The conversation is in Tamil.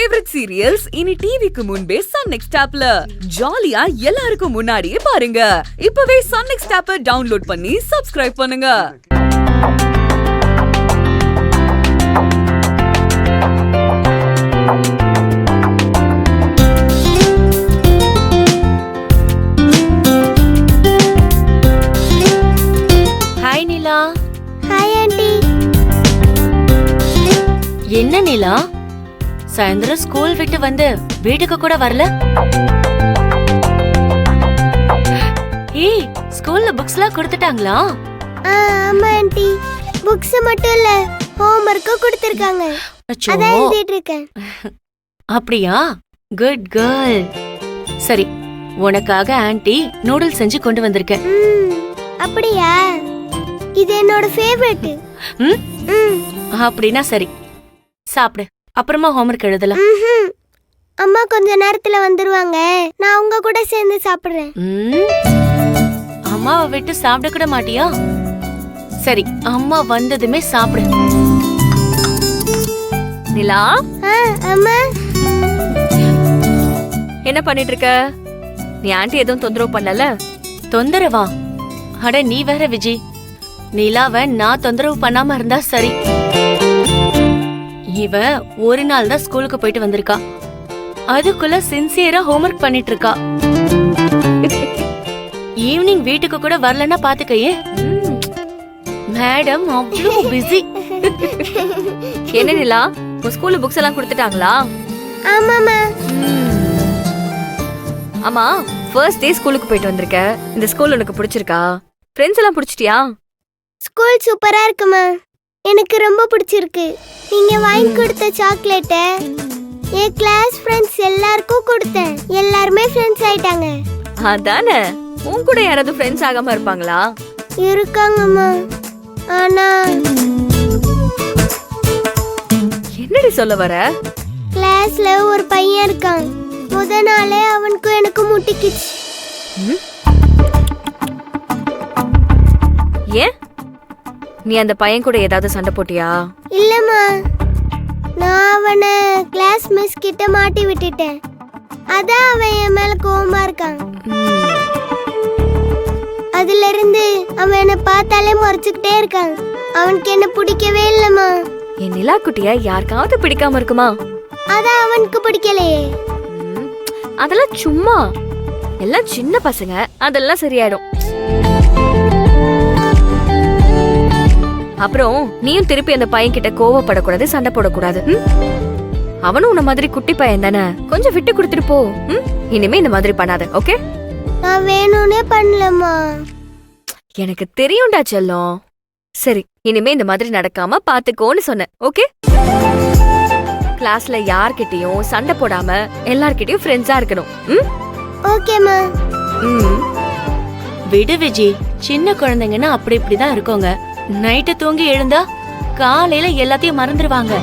ஃபேவரட் சீரியல்ஸ் இனி டிவிக்கு முன்பே சன் நெக்ஸ்ட் ஆப்ல ஜாலியா எல்லாருக்கும் முன்னாடியே பாருங்க. இப்பவே சன் நெக்ஸ்ட் ஆப்பை டவுன்லோட் பண்ணி சப்ஸ்கிரைப் பண்ணுங்க. ஹாய் நிலா. Hi aunty. என்ன நிலா, சாயந்தரம் ஸ்கூல் விட்டு வந்து வீட்டுக்கு கூட வரல? ஏய், ஸ்கூல்ல புக்ஸ்லாம் கொடுத்துட்டாங்களா? ஆமா ஆண்டி, புக்ஸ் மட்டும் இல்ல ஹோம்வொர்க்கும் கொடுத்திருக்காங்க. அதான் எழுதிட்டு இருக்கேன். அப்படியா? Good girl. சரி, உனக்காக ஆன்ட்டி நூடுல்ஸ் செஞ்சு கொண்டு வந்திருக்கேன். அப்படியா? இது என்னோட ஃபேவரட். அப்படினா சரி, சாப்பிடு. அப்புறமா ஹோம்வொர்க் எழுதலாம். அம்மா கொஞ்ச நேரத்துல வந்துருவாங்க, நான் உங்க கூட சேர்ந்து சாப்பிடுறேன். அம்மாவை விட்டு சாப்பிட கூட மாட்டியா? சரி, அம்மா வந்ததுமே சாப்பிடு. நிலா, அம்மா என்ன பண்ணிட்டு இருக்க? நீ ஆண்டி எதுவும் தொந்தரவு பண்ணல? தொந்தரவா? அட நீ வேற விஜி, நிலாவ நான் தொந்தரவு பண்ணாம இருந்தா சரி. இவ ஒரு நாள் தான் ஸ்கூலுக்கு போயிட்டு வந்திருக்கா, அதுக்குள்ள சின்சியரா ஹோம்வொர்க் பண்ணிட்டு இருக்கா. ஈவினிங் வீட்டுக்கு கூட வரலன்னா பாத்துக்கையே. மேடம் அவ்வளவு பிஸி. என்ன நிலா, உன் ஸ்கூல்ல புக்ஸ் எல்லாம் கொடுத்துட்டாங்களா? ஆமாமா. ஆமா, ஃபர்ஸ்ட் டே ஸ்கூலுக்கு போயிட்டு வந்திருக்க. இந்த ஸ்கூல் உனக்கு பிடிச்சிருக்கா? ஃப்ரெண்ட்ஸ் எல்லாம் பிடிச்சிட்டியா? ஸ்கூல் சூப்பரா இருக்குமா, எனக்கு ரொம்ப பிடிச்சிருக்கு. நீங்க வாங்கி கொடுத்த சாக்லேட்ட என் கிளாஸ் ஃப்ரெண்ட்ஸ் எல்லாருக்கும் கொடுத்தேன். எல்லாருமே ஃப்ரெண்ட்ஸ் ஆயிட்டாங்க. அதானே, உன் கூட யாராவது ஃப்ரெண்ட்ஸ் ஆகாம இருப்பாங்களா? இருக்காங்கம்மா. ஆனா என்னடி சொல்ல வர? கிளாஸ்ல ஒரு பையன் இருக்கான், முத நாளே அவனுக்கும் எனக்கு முட்டிக்கிச்சு. ஏன், நீ அந்த பையன் கூட ஏதாவது சண்டை போட்டியா? இல்லம்மா, நான் அவனை கிளாஸ் மிஸ் கிட்ட மாட்டி விட்டுட்டேன். அதான் அவன் என் மேல கோவமா இருக்கான். அதுல இருந்து அவன் என்ன பார்த்தாலே முறைச்சுக்கிட்டே இருக்கான். அவனுக்கு என்ன பிடிக்கவே இல்லம்மா. என் நிலா குட்டிய யாருக்காவது பிடிக்காம இருக்குமா? அதான் அவனுக்கு பிடிக்கலையே. அதெல்லாம் சும்மா, எல்லாம் சின்ன பசங்க, அதெல்லாம் சரியாயிடும். அப்புறம் நீயும் திருப்பி அந்த பையன் கிட்ட கோவப்படக்கூடாது, சண்டை போடக்கூடாது. அவனும் உன்ன மாதிரி குட்டி பையன் தானே, கொஞ்சம் விட்டு கொடுத்துட்டு போ. இனிமே இந்த மாதிரி பண்ணாத, ஓகே? நான் வேணும்னே பண்ணலம்மா. எனக்கு தெரியும்டா செல்லம். சரி, இனிமே இந்த மாதிரி நடக்காம பாத்துக்கோன்னு சொன்னேன், ஓகே? கிளாஸ்ல யார்கிட்டயும் சண்டை போடாம எல்லார்கிட்டயும் ஃப்ரெண்ட்ஸா இருக்கணும். ஓகேம்மா. விடு விஜி, சின்ன குழந்தைங்கன்னா அப்படி இப்படிதான் இருக்கோங்க. நைட்டு தூங்கி எழுந்தா காலையில எல்லாத்தையும் மறந்துடுவாங்க.